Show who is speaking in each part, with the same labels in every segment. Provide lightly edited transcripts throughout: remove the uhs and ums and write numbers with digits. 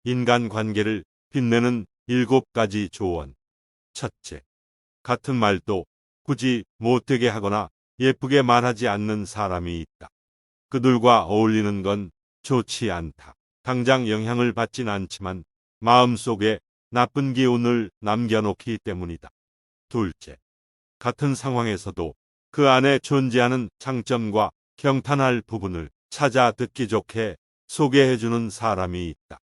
Speaker 1: 인간관계를 빛내는 7가지 조언. 첫째, 같은 말도 굳이 못되게 하거나 예쁘게 말하지 않는 사람이 있다. 그들과 어울리는 건 좋지 않다. 당장 영향을 받진 않지만 마음속에 나쁜 기운을 남겨놓기 때문이다. 둘째, 같은 상황에서도 그 안에 존재하는 장점과 경탄할 부분을 찾아 듣기 좋게 소개해주는 사람이 있다.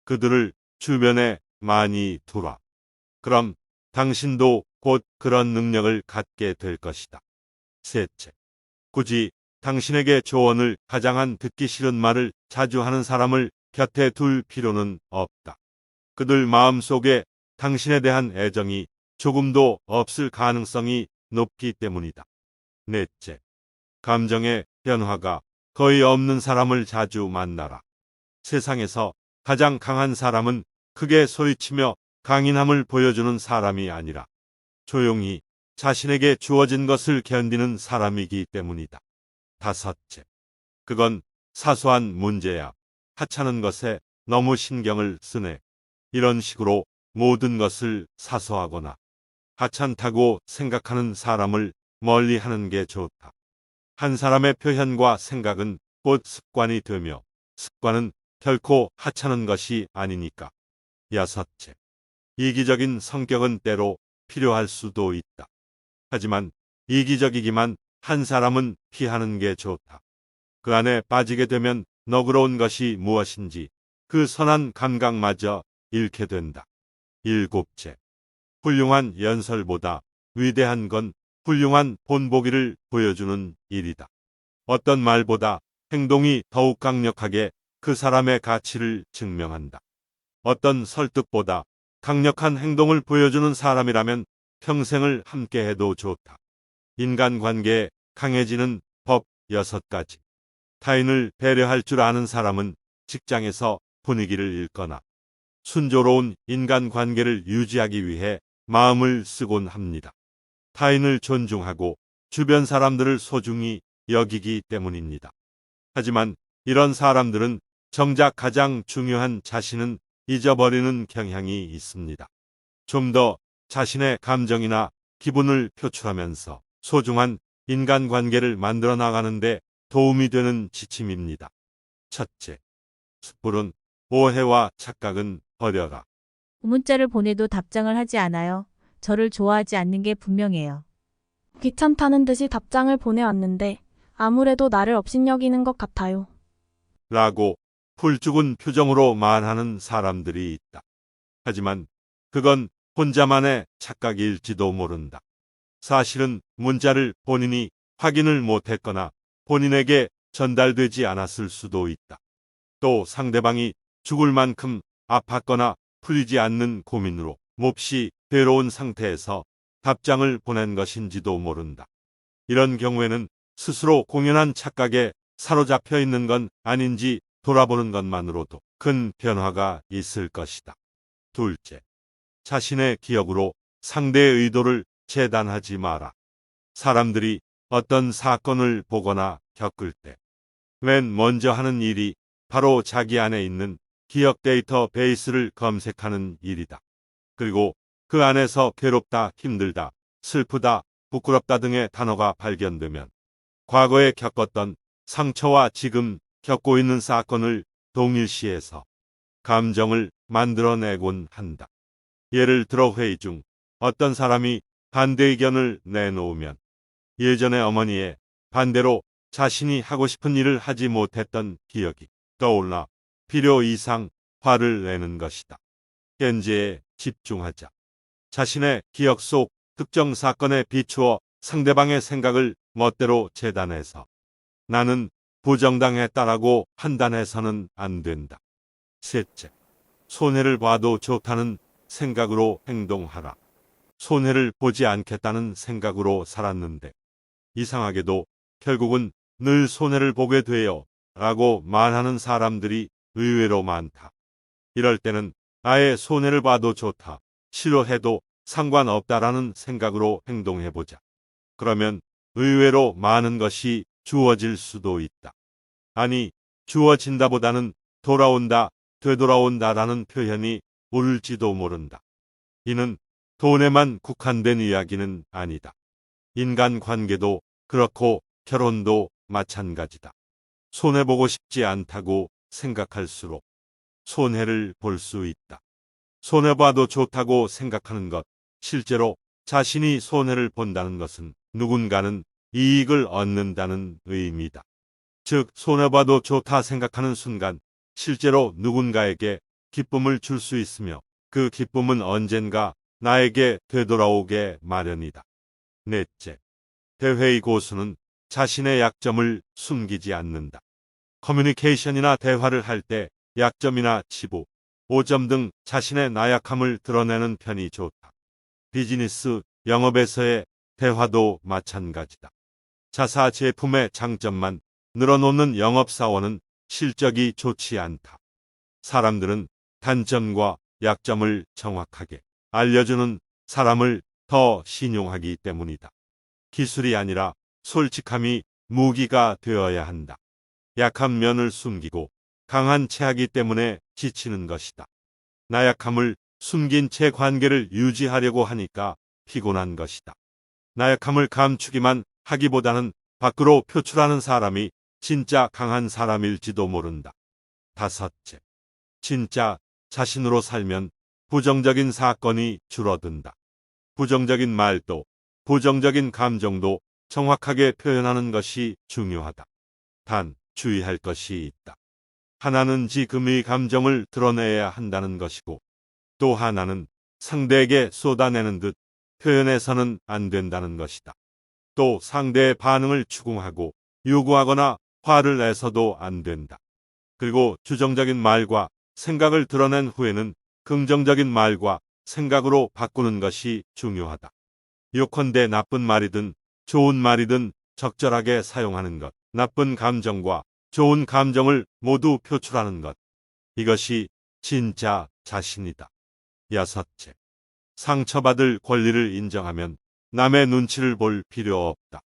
Speaker 1: 그들을 주변에 많이 두라. 그럼 당신도 곧 그런 능력을 갖게 될 것이다. 셋째, 굳이 당신에게 조언을 가장한 듣기 싫은 말을 자주 하는 사람을 곁에 둘 필요는 없다. 그들 마음속에 당신에 대한 애정이 조금도 없을 가능성이 높기 때문이다. 넷째, 감정의 변화가 거의 없는 사람을 자주 만나라. 세상에서 가장 강한 사람은 크게 소리치며 강인함을 보여주는 사람이 아니라 조용히 자신에게 주어진 것을 견디는 사람이기 때문이다. 다섯째, 그건 사소한 문제야. 하찮은 것에 너무 신경을 쓰네. 이런 식으로 모든 것을 사소하거나 하찮다고 생각하는 사람을 멀리하는 게 좋다. 한 사람의 표현과 생각은 곧 습관이 되며 습관은 결코 하찮은 것이 아니니까. 여섯째, 이기적인 성격은 때로 필요할 수도 있다. 하지만 이기적이기만 한 사람은 피하는 게 좋다. 그 안에 빠지게 되면 너그러운 것이 무엇인지 그 선한 감각마저 잃게 된다. 일곱째, 훌륭한 연설보다 위대한 건 훌륭한 본보기를 보여주는 일이다. 어떤 말보다 행동이 더욱 강력하게 그 사람의 가치를 증명한다. 어떤 설득보다 강력한 행동을 보여주는 사람이라면 평생을 함께해도 좋다. 인간관계에 강해지는 법 6가지. 타인을 배려할 줄 아는 사람은 직장에서 분위기를 읽거나 순조로운 인간관계를 유지하기 위해 마음을 쓰곤 합니다. 타인을 존중하고 주변 사람들을 소중히 여기기 때문입니다. 하지만 이런 사람들은 정작 가장 중요한 자신은 잊어버리는 경향이 있습니다. 좀 더 자신의 감정이나 기분을 표출하면서 소중한 인간관계를 만들어 나가는데 도움이 되는 지침입니다. 첫째, 섣부른 오해와 착각은 버려라.
Speaker 2: 문자를 보내도 답장을 하지 않아요. 저를 좋아하지 않는 게 분명해요.
Speaker 3: 귀찮다는 듯이 답장을 보내왔는데 아무래도 나를 업신여기는 것 같아요.
Speaker 1: 라고 훌죽은 표정으로 말하는 사람들이 있다. 하지만 그건 혼자만의 착각일지도 모른다. 사실은 문자를 본인이 확인을 못했거나 본인에게 전달되지 않았을 수도 있다. 또 상대방이 죽을 만큼 아팠거나 풀리지 않는 고민으로 몹시 괴로운 상태에서 답장을 보낸 것인지도 모른다. 이런 경우에는 스스로 공연한 착각에 사로잡혀 있는 건 아닌지 돌아보는 것만으로도 큰 변화가 있을 것이다. 둘째, 자신의 기억으로 상대의 의도를 재단하지 마라. 사람들이 어떤 사건을 보거나 겪을 때 맨 먼저 하는 일이 바로 자기 안에 있는 기억 데이터베이스를 검색하는 일이다. 그리고 그 안에서 괴롭다, 힘들다, 슬프다, 부끄럽다 등의 단어가 발견되면 과거에 겪었던 상처와 지금 겪고 있는 사건을 동일시해서 감정을 만들어내곤 한다. 예를 들어 회의 중 어떤 사람이 반대 의견을 내놓으면 예전에 어머니의 반대로 자신이 하고 싶은 일을 하지 못했던 기억이 떠올라 필요 이상 화를 내는 것이다. 현재에 집중하자. 자신의 기억 속 특정 사건에 비추어 상대방의 생각을 멋대로 재단해서 나는 부정당했다라고 판단해서는 안 된다. 셋째, 손해를 봐도 좋다는 생각으로 행동하라. 손해를 보지 않겠다는 생각으로 살았는데 이상하게도 결국은 늘 손해를 보게 돼요 라고 말하는 사람들이 의외로 많다. 이럴 때는 아예 손해를 봐도 좋다, 싫어해도 상관없다라는 생각으로 행동해보자. 그러면 의외로 많은 것이 주어질 수도 있다. 아니, 주어진다보다는 돌아온다 되돌아온다라는 표현이 옳을지도 모른다. 이는 돈에만 국한된 이야기는 아니다. 인간관계도 그렇고 결혼도 마찬가지다. 손해보고 싶지 않다고 생각할수록 손해를 볼 수 있다. 손해봐도 좋다고 생각하는 것, 실제로 자신이 손해를 본다는 것은 누군가는 이익을 얻는다는 의미다. 즉, 손해봐도 좋다 생각하는 순간 실제로 누군가에게 기쁨을 줄 수 있으며 그 기쁨은 언젠가 나에게 되돌아오게 마련이다. 넷째, 대회의 고수는 자신의 약점을 숨기지 않는다. 커뮤니케이션이나 대화를 할 때 약점이나 치부, 오점 등 자신의 나약함을 드러내는 편이 좋다. 비즈니스, 영업에서의 대화도 마찬가지다. 자사 제품의 장점만 늘어놓는 영업사원은 실적이 좋지 않다. 사람들은 단점과 약점을 정확하게 알려주는 사람을 더 신용하기 때문이다. 기술이 아니라 솔직함이 무기가 되어야 한다. 약한 면을 숨기고 강한 체하기 때문에 지치는 것이다. 나약함을 숨긴 채 관계를 유지하려고 하니까 피곤한 것이다. 나약함을 감추기만 하기보다는 밖으로 표출하는 사람이 진짜 강한 사람일지도 모른다. 다섯째, 진짜 자신으로 살면 부정적인 사건이 줄어든다. 부정적인 말도, 부정적인 감정도 정확하게 표현하는 것이 중요하다. 단, 주의할 것이 있다. 하나는 지금의 감정을 드러내야 한다는 것이고, 또 하나는 상대에게 쏟아내는 듯 표현해서는 안 된다는 것이다. 또 상대의 반응을 추궁하고 요구하거나 화를 내서도 안 된다. 그리고 주정적인 말과 생각을 드러낸 후에는 긍정적인 말과 생각으로 바꾸는 것이 중요하다. 요컨대 나쁜 말이든 좋은 말이든 적절하게 사용하는 것, 나쁜 감정과 좋은 감정을 모두 표출하는 것. 이것이 진짜 자신이다. 여섯째, 상처받을 권리를 인정하면 남의 눈치를 볼 필요 없다.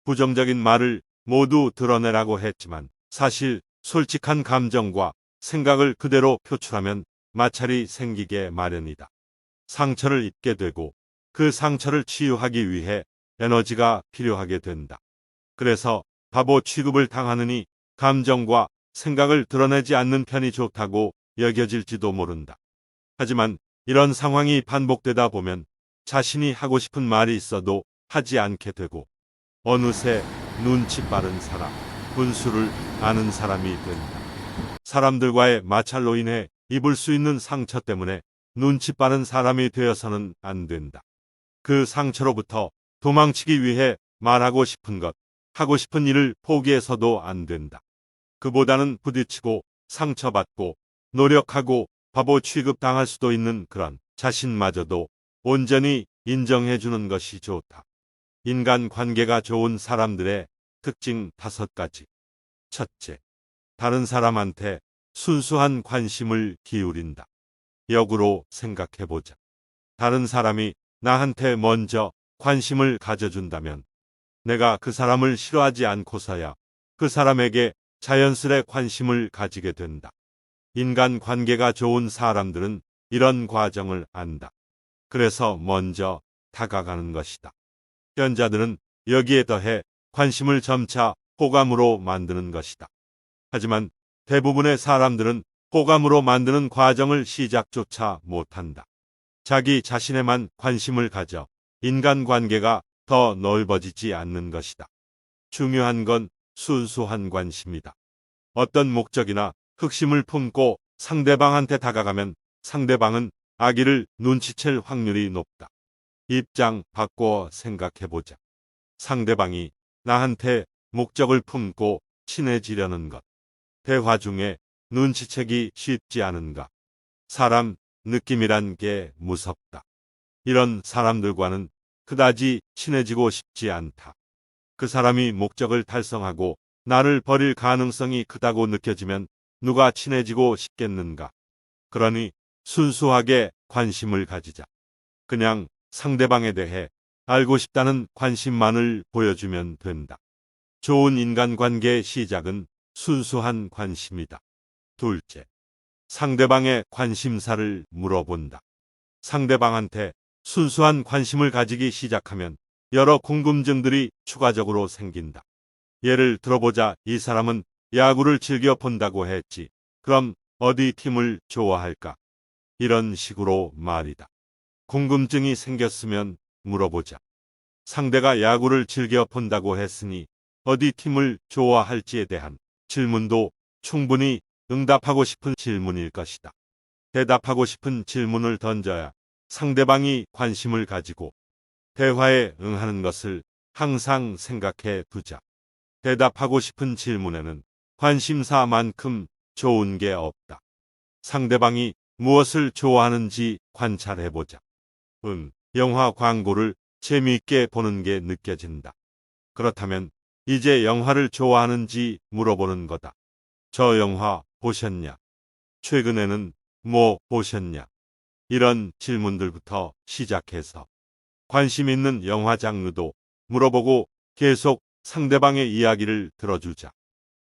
Speaker 1: 부정적인 말을 모두 드러내라고 했지만 사실 솔직한 감정과 생각을 그대로 표출하면 마찰이 생기게 마련이다. 상처를 입게 되고 그 상처를 치유하기 위해 에너지가 필요하게 된다. 그래서 바보 취급을 당하느니 감정과 생각을 드러내지 않는 편이 좋다고 여겨질지도 모른다. 하지만 이런 상황이 반복되다 보면 자신이 하고 싶은 말이 있어도 하지 않게 되고 어느새 눈치 빠른 사람, 분수를 아는 사람이 된다. 사람들과의 마찰로 인해 입을 수 있는 상처 때문에 눈치 빠른 사람이 되어서는 안 된다. 그 상처로부터 도망치기 위해 말하고 싶은 것, 하고 싶은 일을 포기해서도 안 된다. 그보다는 부딪히고 상처받고 노력하고 바보 취급당할 수도 있는 그런 자신마저도 온전히 인정해주는 것이 좋다. 인간 관계가 좋은 사람들의 특징 5가지. 첫째, 다른 사람한테 순수한 관심을 기울인다. 역으로 생각해보자. 다른 사람이 나한테 먼저 관심을 가져준다면 내가 그 사람을 싫어하지 않고서야 그 사람에게 자연스레 관심을 가지게 된다. 인간 관계가 좋은 사람들은 이런 과정을 안다. 그래서 먼저 다가가는 것이다. 현자들은 여기에 더해 관심을 점차 호감으로 만드는 것이다. 하지만 대부분의 사람들은 호감으로 만드는 과정을 시작조차 못한다. 자기 자신에만 관심을 가져 인간관계가 더 넓어지지 않는 것이다. 중요한 건 순수한 관심이다. 어떤 목적이나 흑심을 품고 상대방한테 다가가면 상대방은 악의를 눈치챌 확률이 높다. 입장 바꿔 생각해보자. 상대방이 나한테 목적을 품고 친해지려는 것. 대화 중에 눈치채기 쉽지 않은가. 사람 느낌이란 게 무섭다. 이런 사람들과는 그다지 친해지고 싶지 않다. 그 사람이 목적을 달성하고 나를 버릴 가능성이 크다고 느껴지면 누가 친해지고 싶겠는가. 그러니 순수하게 관심을 가지자. 그냥 상대방에 대해 알고 싶다는 관심만을 보여주면 된다. 좋은 인간관계의 시작은 순수한 관심이다. 둘째, 상대방의 관심사를 물어본다. 상대방한테 순수한 관심을 가지기 시작하면 여러 궁금증들이 추가적으로 생긴다. 예를 들어보자. 이 사람은 야구를 즐겨 본다고 했지. 그럼 어디 팀을 좋아할까? 이런 식으로 말이다. 궁금증이 생겼으면 물어보자. 상대가 야구를 즐겨 본다고 했으니 어디 팀을 좋아할지에 대한 질문도 충분히 응답하고 싶은 질문일 것이다. 대답하고 싶은 질문을 던져야 상대방이 관심을 가지고 대화에 응하는 것을 항상 생각해 두자. 대답하고 싶은 질문에는 관심사만큼 좋은 게 없다. 상대방이 무엇을 좋아하는지 관찰해보자. 영화 광고를 재미있게 보는 게 느껴진다. 그렇다면 이제 영화를 좋아하는지 물어보는 거다. 저 영화 보셨냐? 최근에는 뭐 보셨냐? 이런 질문들부터 시작해서 관심 있는 영화 장르도 물어보고 계속 상대방의 이야기를 들어주자.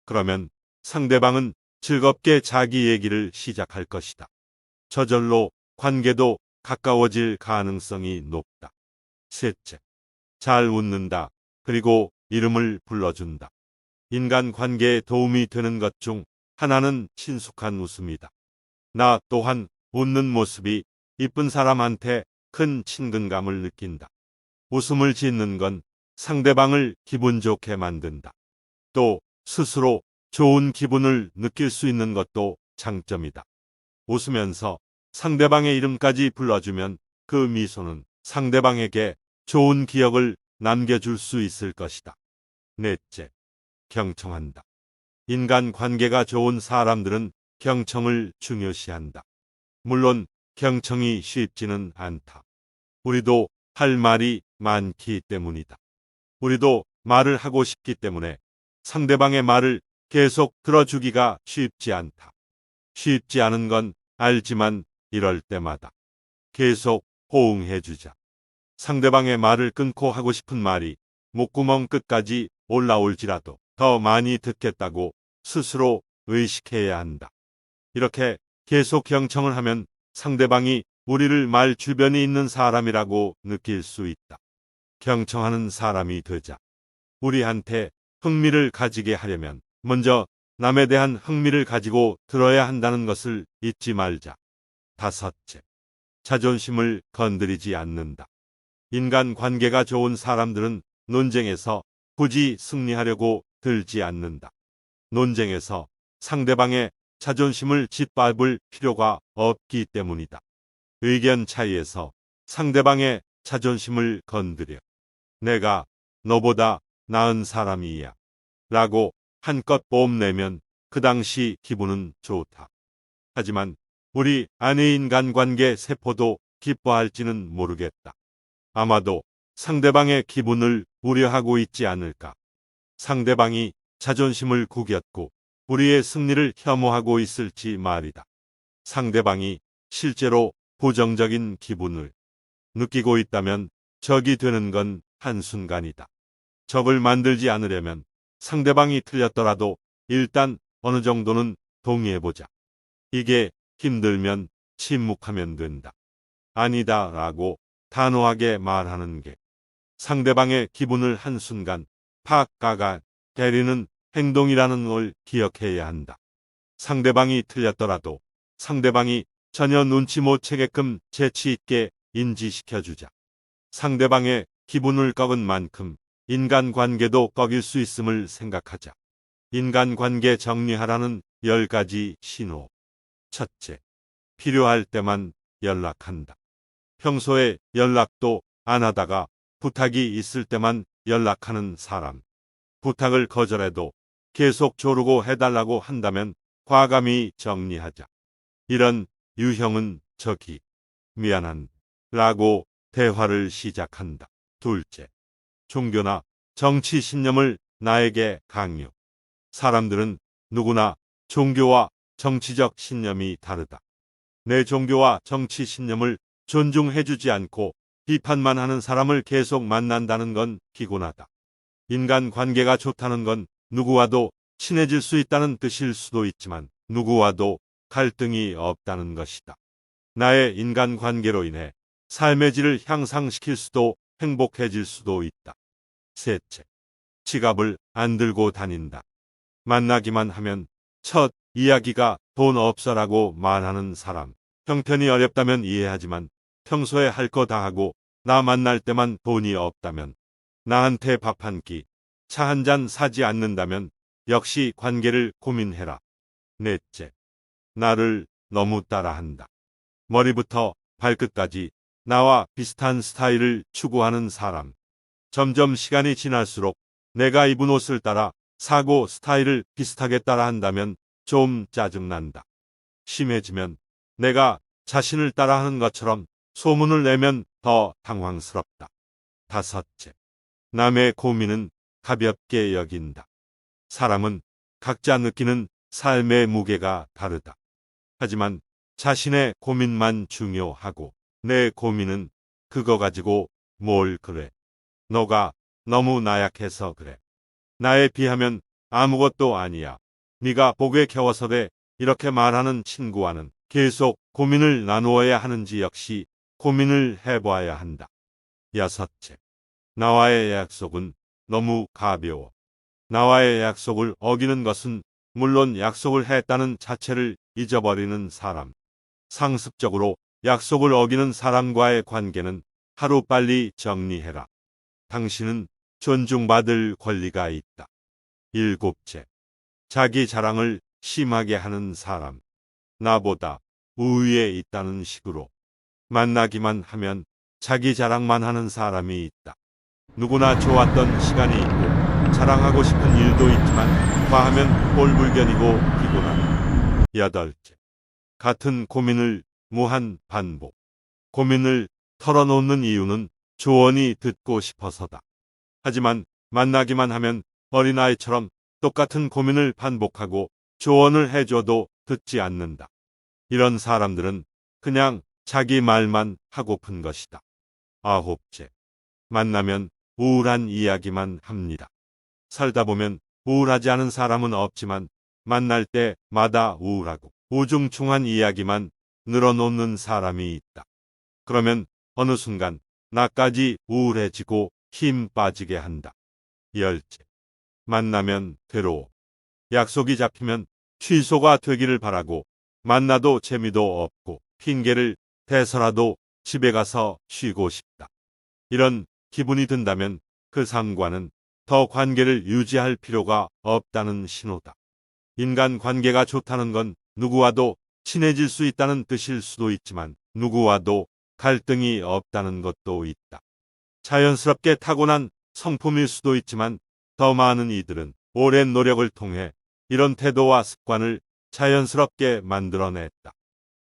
Speaker 1: 그러면 상대방은 즐겁게 자기 얘기를 시작할 것이다. 저절로 관계도 가까워질 가능성이 높다. 셋째, 잘 웃는다. 그리고 이름을 불러준다. 인간 관계에 도움이 되는 것 중 하나는 친숙한 웃음이다. 나 또한 웃는 모습이 이쁜 사람한테 큰 친근감을 느낀다. 웃음을 짓는 건 상대방을 기분 좋게 만든다. 또 스스로 좋은 기분을 느낄 수 있는 것도 장점이다. 웃으면서 상대방의 이름까지 불러주면 그 미소는 상대방에게 좋은 기억을 남겨줄 수 있을 것이다. 넷째, 경청한다. 인간 관계가 좋은 사람들은 경청을 중요시한다. 물론 경청이 쉽지는 않다. 우리도 할 말이 많기 때문이다. 우리도 말을 하고 싶기 때문에 상대방의 말을 계속 들어주기가 쉽지 않다. 쉽지 않은 건 알지만 이럴 때마다 계속 호응해주자. 상대방의 말을 끊고 하고 싶은 말이 목구멍 끝까지 올라올지라도 더 많이 듣겠다고 스스로 의식해야 한다. 이렇게 계속 경청을 하면 상대방이 우리를 말 주변에 있는 사람이라고 느낄 수 있다. 경청하는 사람이 되자. 우리한테 흥미를 가지게 하려면 먼저 남에 대한 흥미를 가지고 들어야 한다는 것을 잊지 말자. 다섯째, 자존심을 건드리지 않는다. 인간 관계가 좋은 사람들은 논쟁에서 굳이 승리하려고 들지 않는다. 논쟁에서 상대방의 자존심을 짓밟을 필요가 없기 때문이다. 의견 차이에서 상대방의 자존심을 건드려 내가 너보다 나은 사람이야 라고 한껏 뽐내면 그 당시 기분은 좋다. 하지만 우리 안의 인간관계 세포도 기뻐할지는 모르겠다. 아마도 상대방의 기분을 우려하고 있지 않을까. 상대방이 자존심을 구겼고 우리의 승리를 혐오하고 있을지 말이다. 상대방이 실제로 부정적인 기분을 느끼고 있다면 적이 되는 건 한순간이다. 적을 만들지 않으려면 상대방이 틀렸더라도 일단 어느 정도는 동의해보자. 이게 힘들면 침묵하면 된다. 아니다 라고 단호하게 말하는 게 상대방의 기분을 한순간 팍 깎아 때리는 행동이라는 걸 기억해야 한다. 상대방이 틀렸더라도 상대방이 전혀 눈치 못 채게끔 재치 있게 인지시켜주자. 상대방의 기분을 꺾은 만큼 인간관계도 꺾일 수 있음을 생각하자. 인간관계 정리하라는 10가지 신호. 첫째, 필요할 때만 연락한다. 평소에 연락도 안 하다가 부탁이 있을 때만 연락하는 사람. 부탁을 거절해도 계속 조르고 해달라고 한다면 과감히 정리하자. 이런 유형은 저기 미안한 라고 대화를 시작한다. 둘째, 종교나 정치 신념을 나에게 강요. 사람들은 누구나 종교와 정치적 신념이 다르다. 내 종교와 정치 신념을 존중해주지 않고 비판만 하는 사람을 계속 만난다는 건 피곤하다. 인간 관계가 좋다는 건 누구와도 친해질 수 있다는 뜻일 수도 있지만 누구와도 갈등이 없다는 것이다. 나의 인간관계로 인해 삶의 질을 향상시킬 수도 행복해질 수도 있다. 셋째, 지갑을 안 들고 다닌다. 만나기만 하면 첫 이야기가 돈 없어라고 말하는 사람. 형편이 어렵다면 이해하지만 평소에 할 거 다 하고 나 만날 때만 돈이 없다면, 나한테 밥 한 끼, 차 한 잔 사지 않는다면 역시 관계를 고민해라. 넷째, 나를 너무 따라한다. 머리부터 발끝까지 나와 비슷한 스타일을 추구하는 사람. 점점 시간이 지날수록 내가 입은 옷을 따라 사고 스타일을 비슷하게 따라한다면 좀 짜증난다. 심해지면 내가 자신을 따라하는 것처럼 소문을 내면 더 당황스럽다. 다섯째, 남의 고민은 가볍게 여긴다. 사람은 각자 느끼는 삶의 무게가 다르다. 하지만 자신의 고민만 중요하고, 내 고민은 그거 가지고 뭘 그래. 너가 너무 나약해서 그래. 나에 비하면 아무것도 아니야. 네가 복에 겨워서 돼. 이렇게 말하는 친구와는 계속 고민을 나누어야 하는지 역시 고민을 해봐야 한다. 여섯째, 나와의 약속은 너무 가벼워. 나와의 약속을 어기는 것은 물론 약속을 했다는 자체를 잊어버리는 사람. 상습적으로 약속을 어기는 사람과의 관계는 하루빨리 정리해라. 당신은 존중받을 권리가 있다. 일곱째, 자기 자랑을 심하게 하는 사람. 나보다 우위에 있다는 식으로 만나기만 하면 자기 자랑만 하는 사람이 있다. 누구나 좋았던 시간이 있고 자랑하고 싶은 일도 있지만 과하면 꼴불견이고 피곤하다. 여덟째, 같은 고민을 무한 반복. 고민을 털어놓는 이유는 조언이 듣고 싶어서다. 하지만 만나기만 하면 어린아이처럼 똑같은 고민을 반복하고 조언을 해줘도 듣지 않는다. 이런 사람들은 그냥 자기 말만 하고픈 것이다. 아홉째, 만나면 우울한 이야기만 합니다. 살다 보면 우울하지 않은 사람은 없지만 만날 때마다 우울하고 우중충한 이야기만 늘어놓는 사람이 있다. 그러면 어느 순간 나까지 우울해지고 힘 빠지게 한다. 열째, 만나면 괴로워. 약속이 잡히면 취소가 되기를 바라고 만나도 재미도 없고 핑계를 대서라도 집에 가서 쉬고 싶다. 이런 기분이 든다면 그 상과는 더 관계를 유지할 필요가 없다는 신호다. 인간관계가 좋다는 건 누구와도 친해질 수 있다는 뜻일 수도 있지만 누구와도 갈등이 없다는 것도 있다. 자연스럽게 타고난 성품일 수도 있지만 더 많은 이들은 오랜 노력을 통해 이런 태도와 습관을 자연스럽게 만들어냈다.